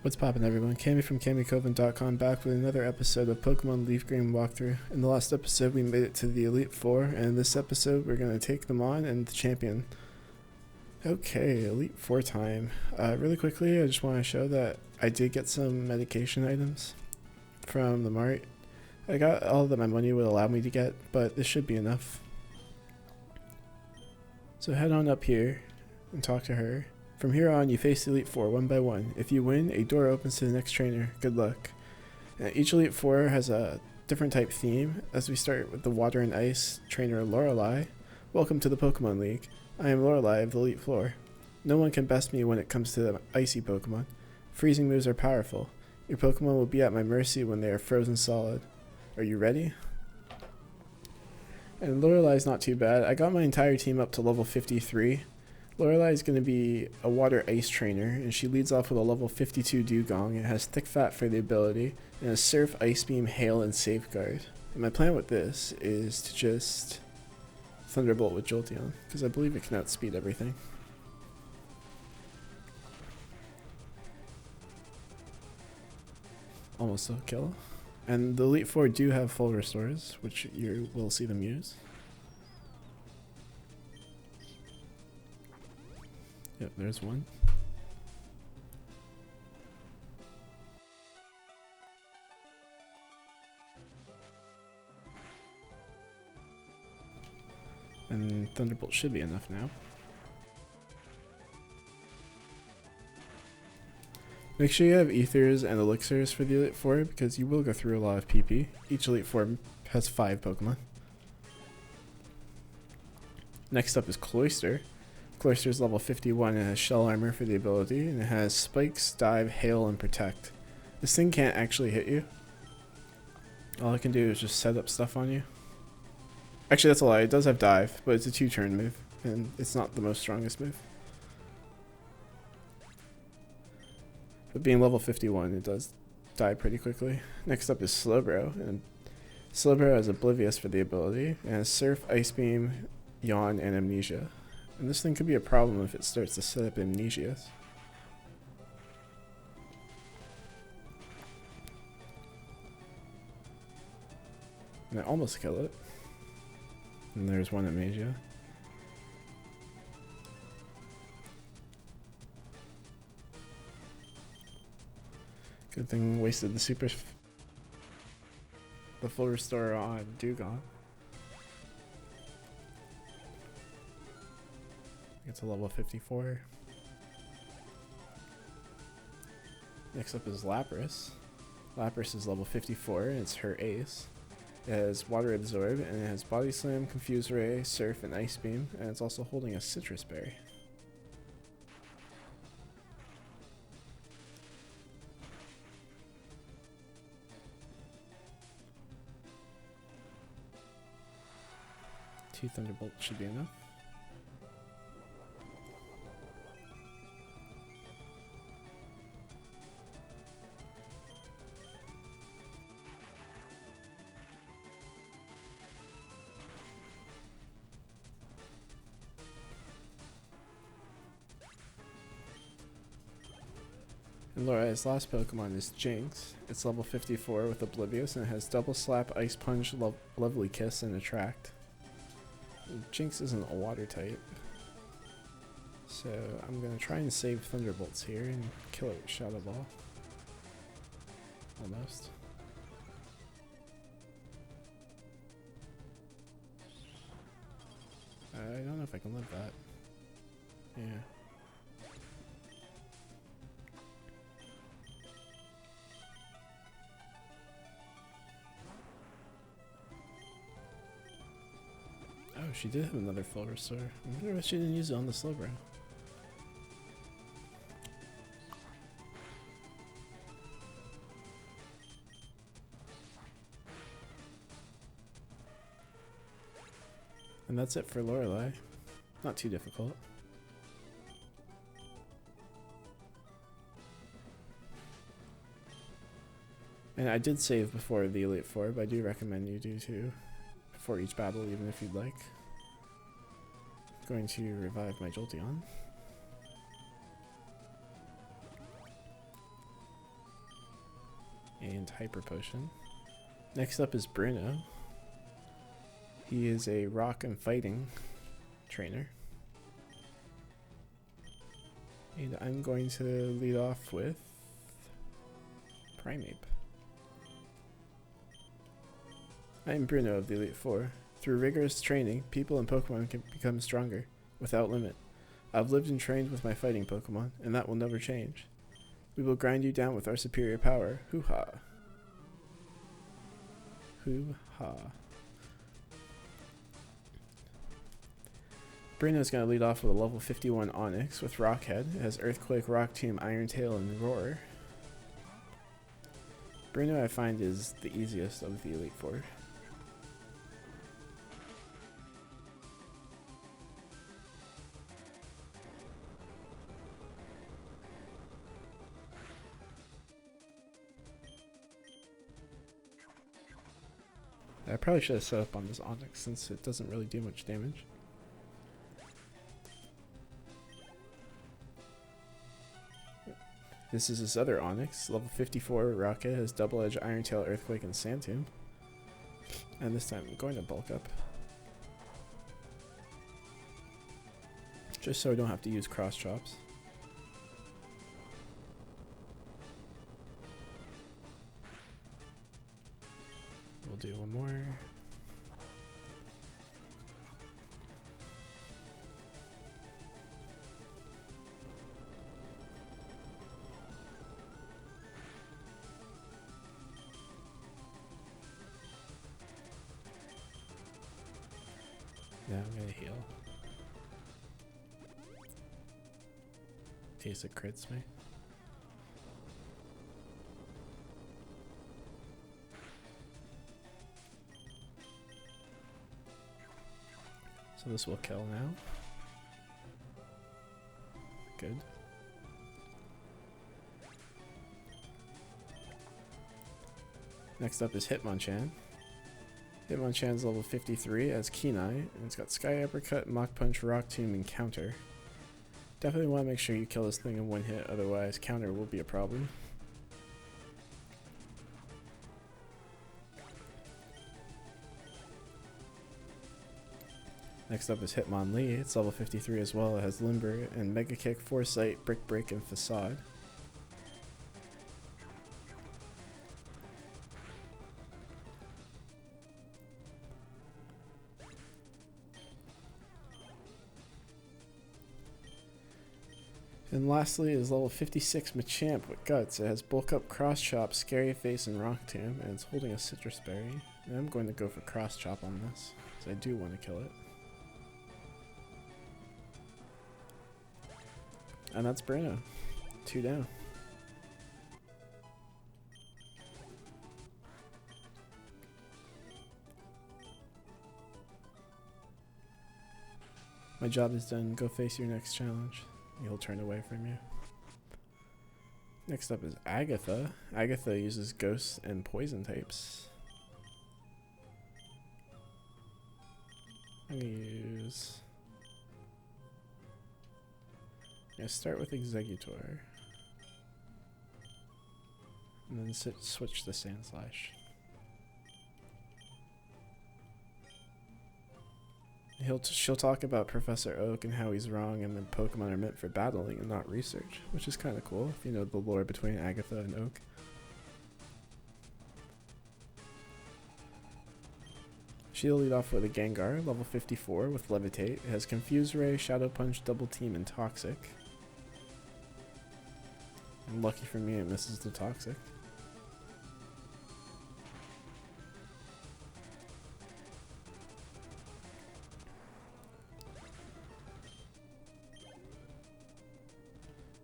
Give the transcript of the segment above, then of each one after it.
What's poppin', everyone? Kammi from KammiCoven.com back with another episode of Pokemon Leaf Green Walkthrough. In the last episode, we made it to the Elite Four, and in this episode, we're going to take them on and the champion. Okay, Elite Four time. Really quickly, I just want to show that I did get some medication items from the mart. I got all that my money would allow me to get, but this should be enough. So head on up here and talk to her. From here on, you face the Elite Four one by one. If you win, a door opens to the next trainer. Good luck. Each Elite Four has a different type theme. As we start with the Water and Ice trainer Lorelei. Welcome to the Pokemon League. I am Lorelei of the Elite Four. No one can best me when it comes to the icy Pokemon. Freezing moves are powerful. Your Pokemon will be at my mercy when they are frozen solid. Are you ready? And Lorelei's not too bad. I got my entire team up to level 53. Lorelei is going to be a water ice trainer, and she leads off with a level 52 Dugong. It has Thick Fat for the ability, and has Surf, Ice Beam, Hail, and Safeguard. And my plan with this is to just Thunderbolt with Jolteon, because I believe it can outspeed everything. Almost a kill. And the Elite Four do have full restores, which you will see them use. Yep, there's one. And Thunderbolt should be enough now. Make sure you have Ethers and Elixirs for the Elite Four because you will go through a lot of PP. Each Elite Four has 5 Pokemon. Next up is Cloyster. Cloyster is level 51 and has Shell Armor for the ability, and it has Spikes, Dive, Hail, and Protect. This thing can't actually hit you. All it can do is just set up stuff on you. Actually, that's a lie. It does have Dive, but it's a 2-turn move, and it's not the most strongest move. But being level 51, it does die pretty quickly. Next up is Slowbro, and Slowbro has Oblivious for the ability, and has Surf, Ice Beam, Yawn, and Amnesia. And this thing could be a problem if it starts to set up Amnesias. And I almost kill it. And there's one Amnesia. Good thing wasted the full restore on Dugong. Get to level 54. Next up is Lapras. Lapras is level 54 and it's her ace. It has Water Absorb and it has Body Slam, Confuse Ray, Surf, and Ice Beam, and it's also holding a Citrus Berry. Two Thunderbolts should be enough. And Lorelei's last Pokemon is Jinx. It's level 54 with Oblivious and it has Double Slap, Ice Punch, Lovely Kiss, and Attract. And Jinx isn't a water type. So I'm going to try and save Thunderbolts here and kill it with Shadow Ball. Almost. I don't know if I can live that. Yeah. Oh, she did have another full restore. I wonder why she didn't use it on the Slowbro. And that's it for Lorelei. Not too difficult. And I did save before the Elite Four, but I do recommend you do too. For each battle, even if you'd like. Going to revive my Jolteon. and Hyper Potion. Next up is Breena. He is a rock and fighting trainer. And I'm going to lead off with Primeape. I am Bruno of the Elite Four. Through rigorous training, people and Pokemon can become stronger, without limit. I've lived and trained with my fighting Pokemon, and that will never change. We will grind you down with our superior power. Hoo-ha. Hoo-ha. Breena is going to lead off with a level 51 Onix with Rock Head. It has Earthquake, Rock Tomb, Iron Tail, and Roar. Breena I find is the easiest of the Elite Four. I probably should have set up on this Onix since it doesn't really do much damage. This is his other Onix, level 54 Rocket, has Double Edge, Iron Tail, Earthquake, and Sand Tomb. And this time I'm going to bulk up. Just so I don't have to use cross chops. We'll do one more. Now I'm gonna heal. Taste of crits me. So this will kill now. Good. Next up is Hitmonchan. Hitmonchan's level 53 as Kenai, and it's got Sky Uppercut, Mach Punch, Rock Tomb, and Counter. Definitely want to make sure you kill this thing in one hit, otherwise Counter will be a problem. Next up is Hitmonlee. It's level 53 as well. It has Limber and Mega Kick, Foresight, Brick Break, and Facade. And lastly is level 56 Machamp with Guts. It has Bulk Up, Cross Chop, Scary Face, and Rock Tomb, and it's holding a Citrus Berry. And I'm going to go for Cross Chop on this, because I do want to kill it. And that's Breena. 2 down. My job is done. Go face your next challenge. He'll turn away from you. Next up is Agatha. Agatha uses Ghost and Poison types. I'm gonna use... I'm gonna start with Executor. And then switch to Sand Slash. She'll talk about Professor Oak and how he's wrong and that Pokemon are meant for battling and not research, which is kind of cool if you know the lore between Agatha and Oak. She'll lead off with a Gengar, level 54 with Levitate. It has Confuse Ray, Shadow Punch, Double Team, and Toxic. And lucky for me, it misses the Toxic.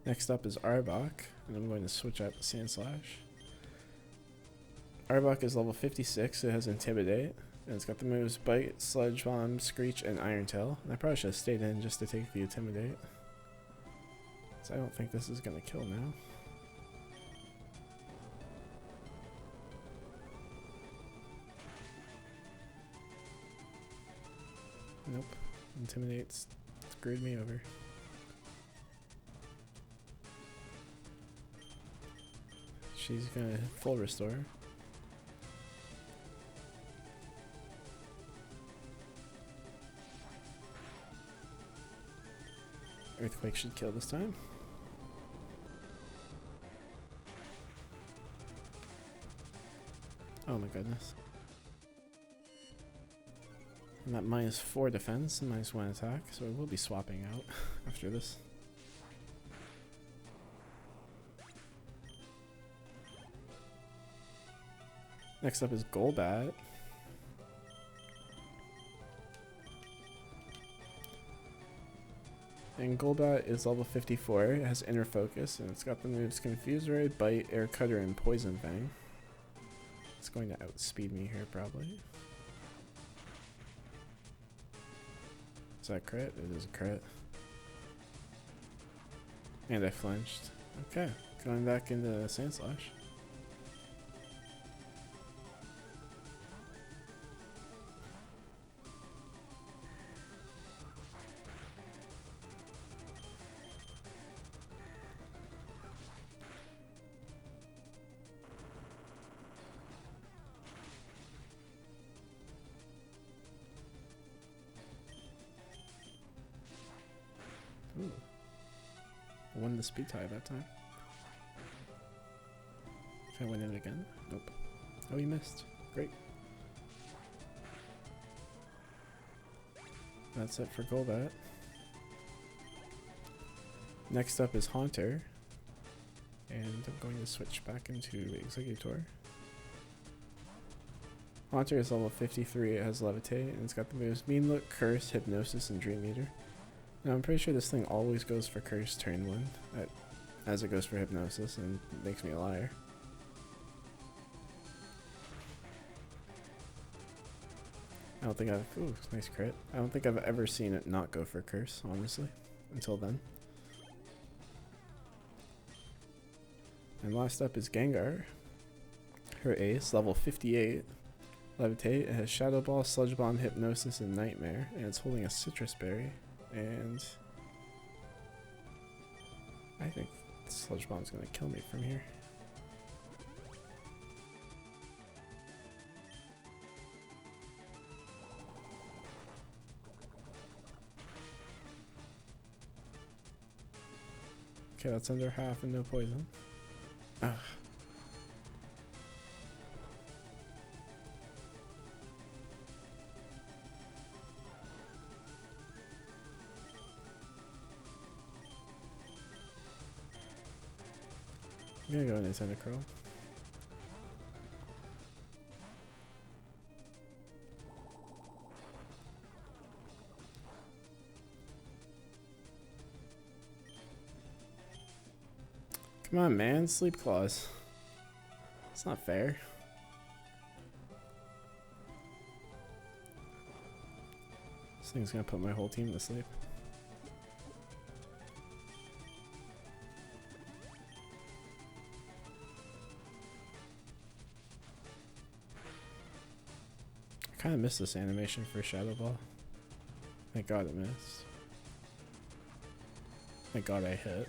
Next up is Arbok, and I'm going to switch out the Sand Slash. Arbok is level 56, it has Intimidate, and it's got the moves Bite, Sludge Bomb, Screech, and Iron Tail. And I probably should have stayed in just to take the Intimidate, so I don't think this is going to kill now. Nope, Intimidate's screwed me over. she's gonna full restore. Earthquake should kill this time. Oh my goodness. I'm at -4 defense and -1 attack, so I will be swapping out after this. Next up is Golbat. And Golbat is level 54, it has Inner Focus, and it's got the moves Confuse Ray, Bite, Air Cutter, and Poison Fang. It's going to outspeed me here probably. Is that crit? It is a crit. And I flinched. Okay, going back into Sand Slash. Ooh. I won the speed tie that time. Can I win it again? Nope. Oh, he missed. Great. That's it for Golbat. Next up is Haunter. And I'm going to switch back into Executor. Haunter is level 53, it has Levitate, and it's got the moves Mean Look, Curse, Hypnosis, and Dream Eater. Now I'm pretty sure this thing always goes for Curse turn 1, as it goes for Hypnosis, and it makes me a liar. I don't think I've... Ooh, nice crit. I don't think I've ever seen it not go for Curse, honestly, until then. And last up is Gengar. Her ace, level 58. Levitate, it has Shadow Ball, Sludge Bomb, Hypnosis, and Nightmare, and it's holding a Citrus Berry. And I think Sludge Bomb's gonna kill me from here. Okay, that's under half and no poison. Ugh. I'm gonna go into Tentacruel. Come on, man. Sleep Claws. It's not fair. This thing's gonna put my whole team to sleep. I kind of missed this animation for Shadow Ball. Thank God it missed. Thank God I hit.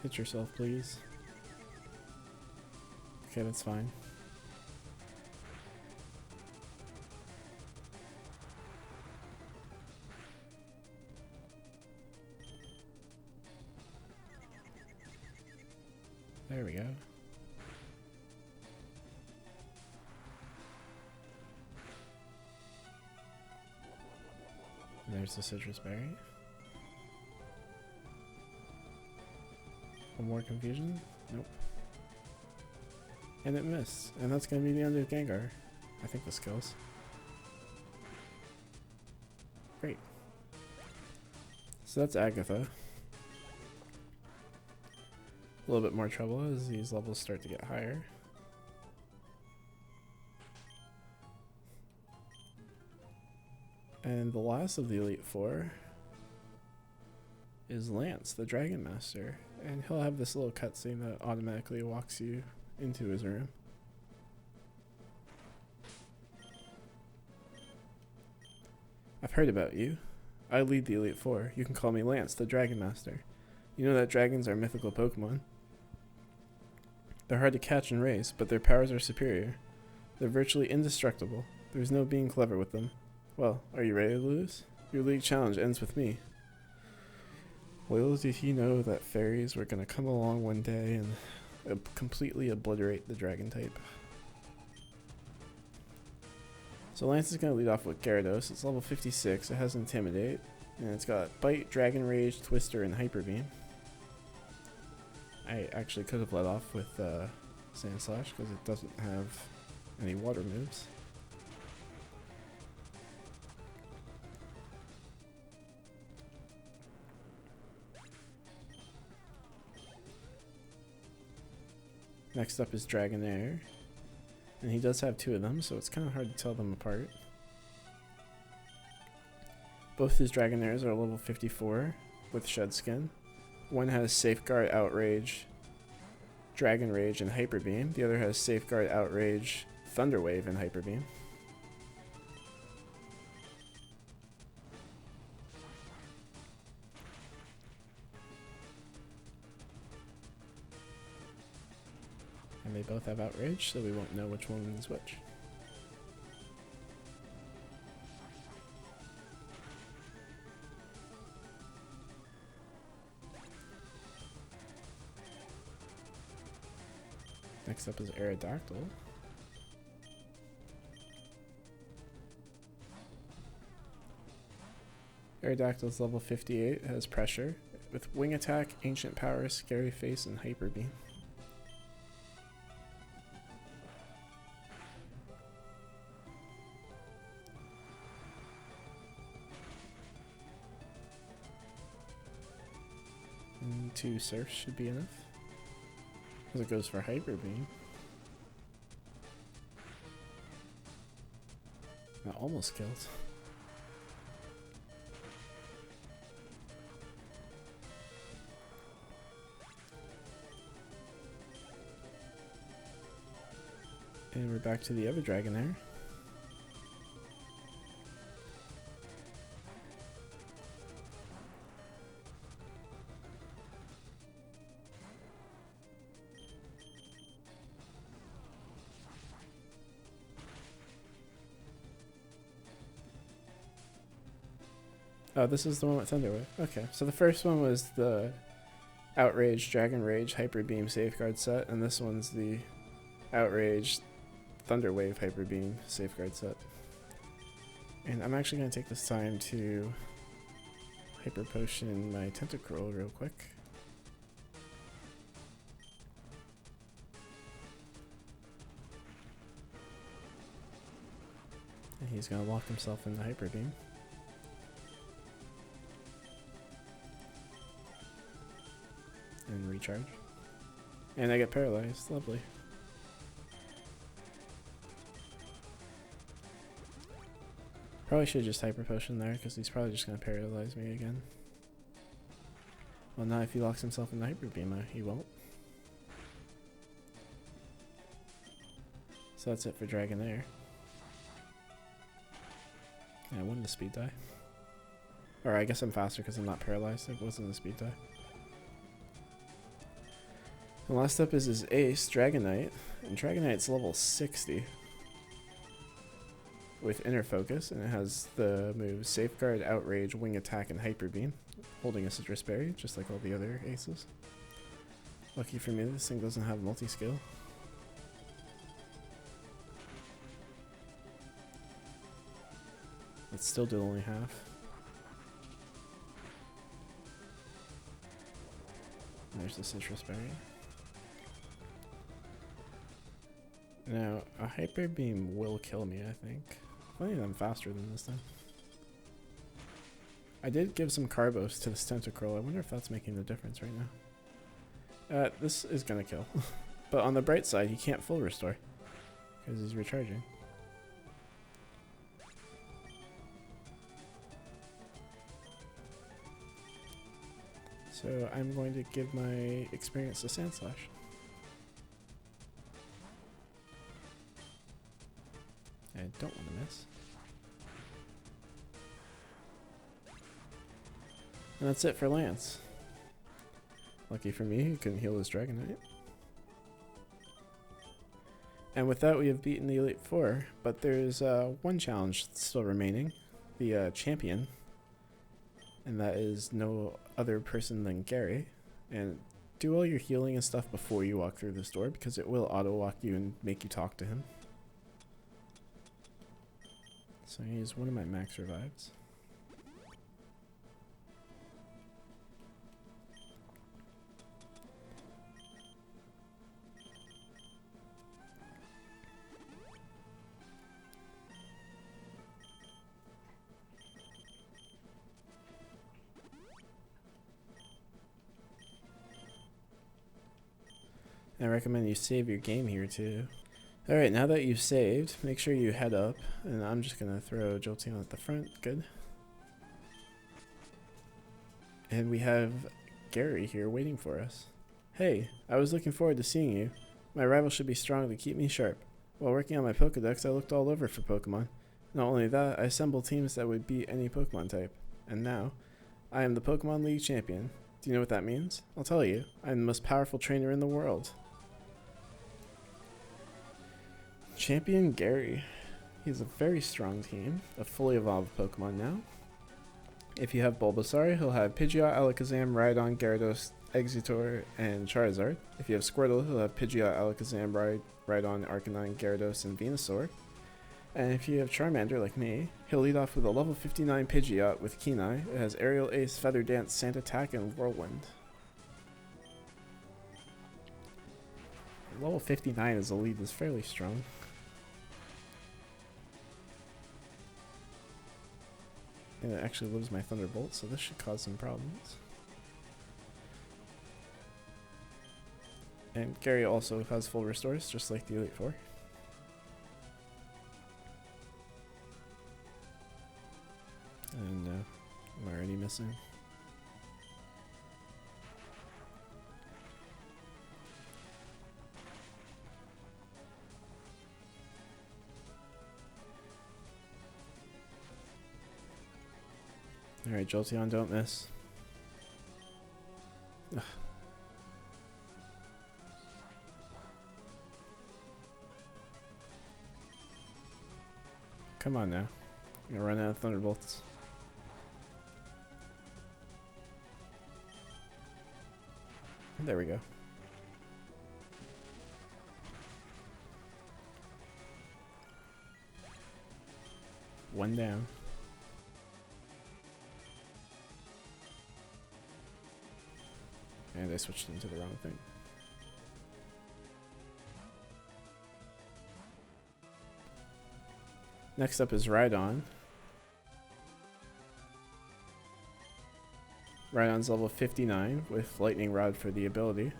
Hit yourself, please. Okay, that's fine. There we go. And there's the Citrus Berry. One more confusion? Nope. And it missed. And that's going to be the end of Gengar. I think this kills. Great. So that's Agatha. A little bit more trouble as these levels start to get higher. And the last of the Elite Four is Lance, the Dragon Master. And he'll have this little cutscene that automatically walks you into his room. I've heard about you. I lead the Elite Four. You can call me Lance, the Dragon Master. You know that dragons are mythical Pokemon. They're hard to catch and raise, but their powers are superior. They're virtually indestructible. There's no being clever with them. Well, are you ready to lose? Your league challenge ends with me. Little did he know that fairies were going to come along one day and completely obliterate the dragon type. So Lance is going to lead off with Gyarados. It's level 56. It has Intimidate. And it's got Bite, Dragon Rage, Twister, and Hyper Beam. I actually could have led off with Sand Slash because it doesn't have any water moves. Next up is Dragonair. And he does have two of them, so it's kind of hard to tell them apart. Both his Dragonairs are level 54 with Shed Skin. One has Safeguard, Outrage, Dragon Rage, and Hyper Beam. The other has Safeguard, Outrage, Thunder Wave, and Hyper Beam. And they both have Outrage, so we won't know which one is which. Next up is Aerodactyl. Aerodactyl is level 58, has Pressure, with Wing Attack, Ancient Power, Scary Face, and Hyper Beam. And 2 Surfs should be enough. As it goes for Hyper Beam. That almost killed. And we're back to the other Dragonair. Oh, this is the one with Thunder Wave. Okay, so the first one was the Outrage, Dragon Rage, Hyper Beam, Safeguard set, and this one's the Outrage, Thunder Wave, Hyper Beam, Safeguard set. And I'm actually going to take this time to Hyper Potion my Tentacruel real quick. And he's going to lock himself in the Hyper Beam. And recharge. And I get paralyzed. Lovely. Probably should just Hyper Potion there because he's probably just going to paralyze me again. Well, not if he locks himself in the Hyper Beam, he won't. So that's it for Dragonair. Yeah, I won the speed die. Or I guess I'm faster because I'm not paralyzed. It wasn't a speed die. The last up is his ace, Dragonite, and Dragonite's level 60 with Inner Focus, and it has the moves Safeguard, Outrage, Wing Attack, and Hyper Beam, holding a Citrus Berry, just like all the other aces. Lucky for me, this thing doesn't have multi-skill. It still did only half. There's the Citrus Berry. Now, a Hyper Beam will kill me, I think. I think I'm faster than this thing. I did give some Carbos to this Tentacruel. I wonder if that's making the difference right now. This is gonna kill. But on the bright side, he can't full restore. Because he's recharging. So I'm going to give my experience to Sand Slash. I don't want to miss. And that's it for Lance. Lucky for me, he couldn't heal his Dragonite. And with that, we have beaten the Elite Four, but there's one challenge still remaining, the champion, and that is no other person than Gary. And do all your healing and stuff before you walk through this door, because it will auto-walk you and make you talk to him. So I use one of my max revives. I recommend you save your game here too. Alright, now that you've saved, make sure you head up, and I'm just gonna throw Jolteon at the front, good. And we have Gary here waiting for us. Hey, I was looking forward to seeing you. My rival should be strong to keep me sharp. While working on my Pokedex, I looked all over for Pokemon. Not only that, I assembled teams that would beat any Pokemon type. And now, I am the Pokemon League champion. Do you know what that means? I'll tell you. I'm the most powerful trainer in the world. Champion Gary. He has a very strong team of fully evolved Pokemon now. If you have Bulbasaur, he'll have Pidgeot, Alakazam, Rhydon, Gyarados, Exeggutor, and Charizard. If you have Squirtle, he'll have Pidgeot, Alakazam, Rhydon, Arcanine, Gyarados, and Venusaur. And if you have Charmander like me, he'll lead off with a level 59 Pidgeot with Keen Eye. It has Aerial Ace, Feather Dance, Sand Attack, and Whirlwind. Level 59 as a lead is fairly strong. And it actually lives my Thunderbolt, so this should cause some problems. And Gary also has full restores, just like the Elite Four. And I'm already missing. Alright, Jolteon, don't miss. Ugh. Come on now. I'm gonna run out of Thunderbolts. There we go. One down. And I switched into the wrong thing. Next up is Rhydon. Rhydon's level 59 with Lightning Rod for the ability.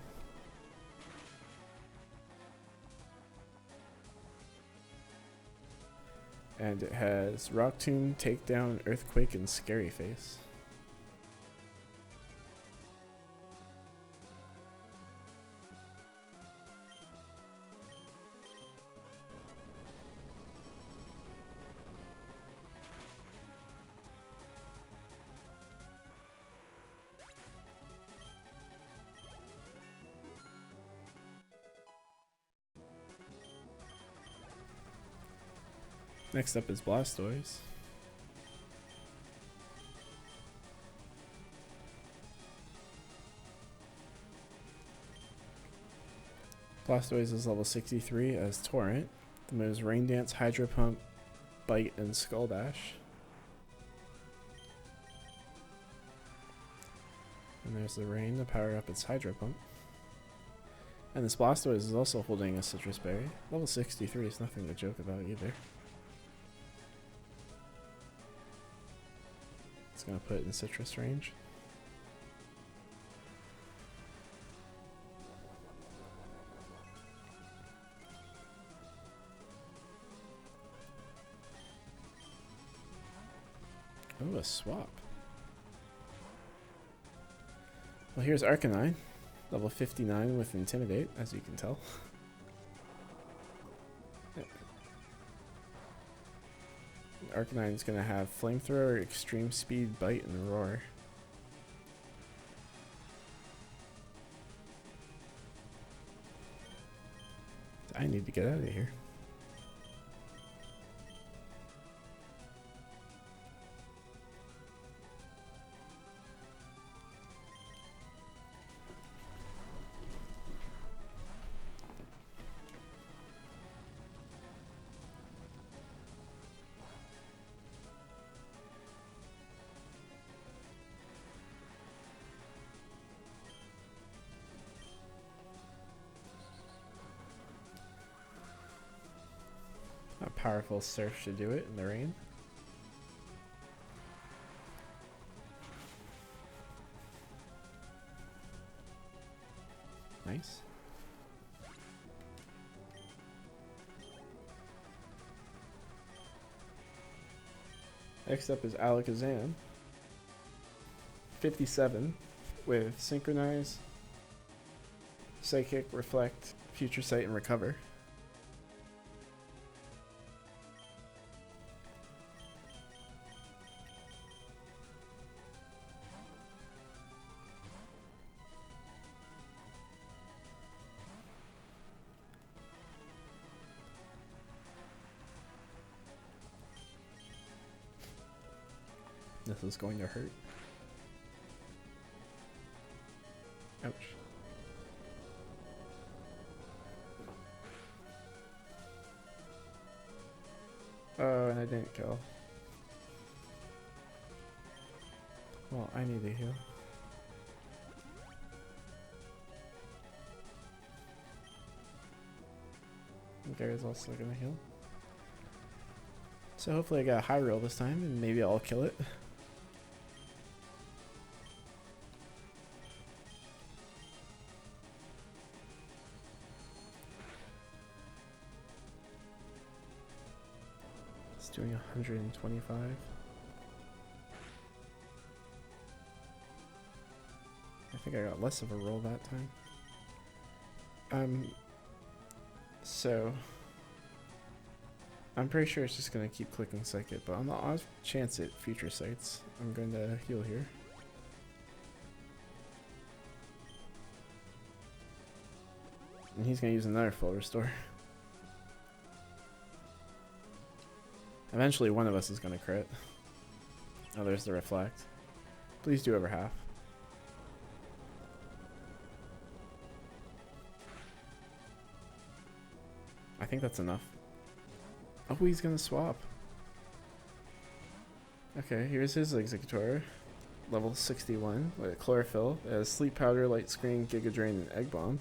And it has Rock Tomb, Takedown, Earthquake, and Scary Face. Next up is Blastoise. Blastoise is level 63 as Torrent. The moves Rain Dance, Hydro Pump, Bite, and Skull Dash. And there's the Rain to power up its Hydro Pump. And this Blastoise is also holding a Citrus Berry. Level 63 is nothing to joke about either. It's going to put it in Citrus range. Oh, a swap. Well, here's Arcanine, level 59 with Intimidate, as you can tell. Arcanine's going to have Flamethrower, Extreme Speed, Bite, and Roar. I need to get out of here. A powerful surf should do it in the rain. Nice. Next up is Alakazam. 57 with Synchronize, Psychic, Reflect, Future Sight, and Recover. This is going to hurt. Ouch. Oh, and I didn't kill. Well, I need to heal. Gary's also gonna heal. So hopefully I got a high roll this time and maybe I'll kill it. It's doing 125. I think I got less of a roll that time. So I'm pretty sure it's just gonna keep clicking Psychic, but on the odd chance it Future Sights, I'm going to heal here. And he's gonna use another full restore. Eventually one of us is gonna crit. Oh, there's the Reflect. Please do over half. I think that's enough. Oh, he's gonna swap. Okay, here's his Executor. Level 61 with Chlorophyll. Sleep Powder, Light Screen, Giga Drain, and Egg Bomb.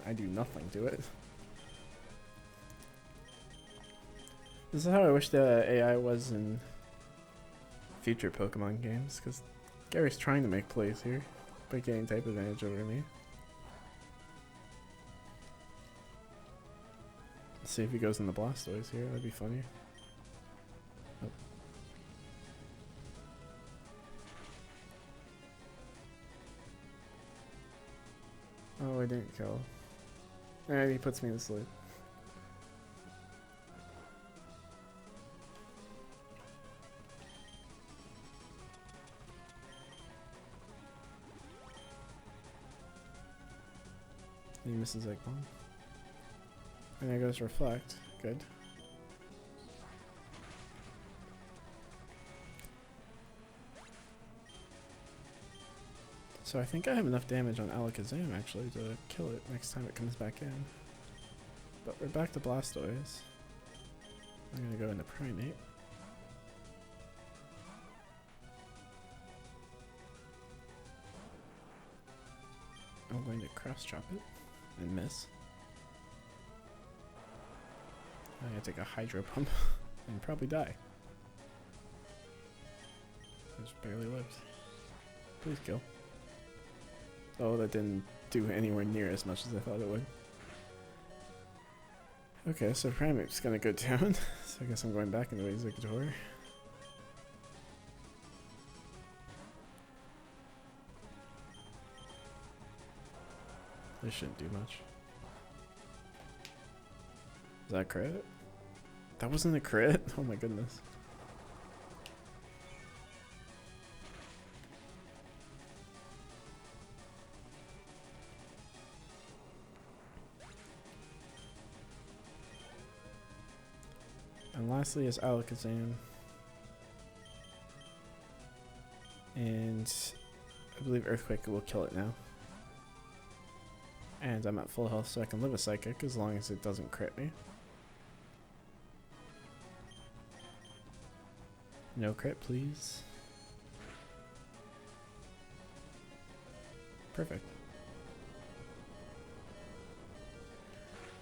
I do nothing to it. This is how I wish the AI was in future Pokemon games, because Gary's trying to make plays here by getting type advantage over me. Let's see if he goes in the Blastoise here, that'd be funny. Oh, I didn't kill. Alright, he puts me to sleep. He misses Egg Bomb. And there goes Reflect. Good. So I think I have enough damage on Alakazam actually to kill it next time it comes back in. But we're back to Blastoise. I'm gonna go into Primate. I'm going to cross chop it and miss. I'm gonna take a Hydro Pump and probably die. I just barely lived. Please kill. Oh, that didn't do anywhere near as much as I thought it would. Okay, so Primate's gonna go down. So I guess I'm going back into Executor. This shouldn't do much. Is that a crit? That wasn't a crit? Oh my goodness. lastly is Alakazam. And I believe Earthquake will kill it now. And I'm at full health, so I can live a Psychic as long as it doesn't crit me. No crit, please. Perfect.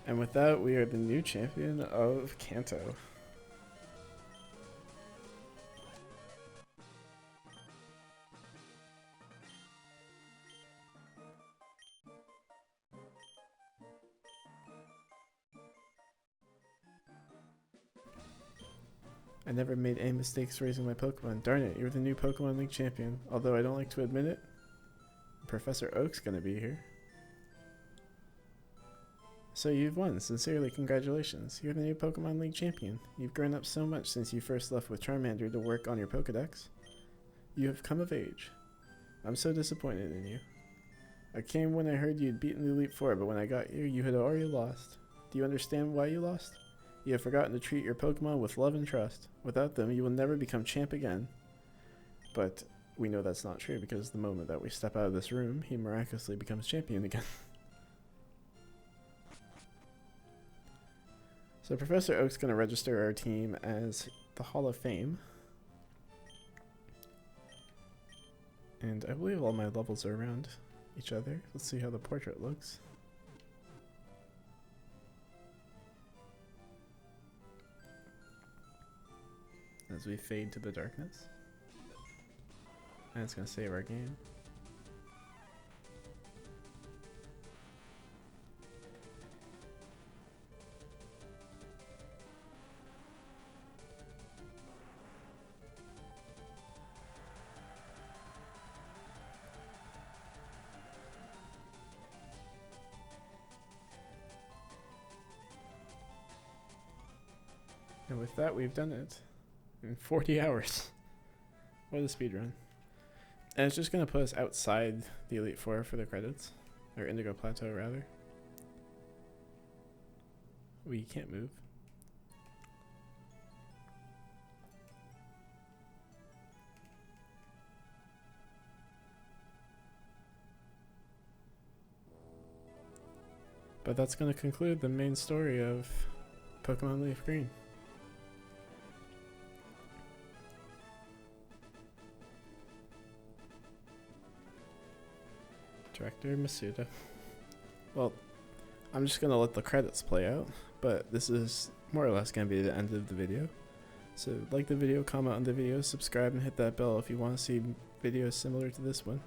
And with that, we are the new champion of Kanto. I never made any mistakes raising my Pokemon. Darn it, you're the new Pokemon League champion. Although I don't like to admit it, Professor Oak's gonna be here. So you've won. Sincerely, congratulations. You're the new Pokemon League champion. You've grown up so much since you first left with Charmander to work on your Pokedex. You have come of age. I'm so disappointed in you. I came when I heard you'd beaten the Elite Four, but when I got here, you had already lost. Do you understand why you lost? You have forgotten to treat your Pokemon with love and trust. Without them, you will never become champ again. But we know that's not true because the moment that we step out of this room, he miraculously becomes champion again. So Professor Oak's going to register our team as the Hall of Fame. And I believe all my levels are around each other. Let's see how the portrait looks. As we fade to the darkness. And it's going to save our game. And with that, we've done it in 40 hours. What a speedrun. And it's just going to put us outside the Elite Four for the credits. Or Indigo Plateau, rather. We can't move. But that's going to conclude the main story of Pokemon Leaf Green. Director Masuda. Well, I'm just going to let the credits play out, but this is more or less going to be the end of the video. So like the video, comment on the video, subscribe, and hit that bell if you want to see videos similar to this one.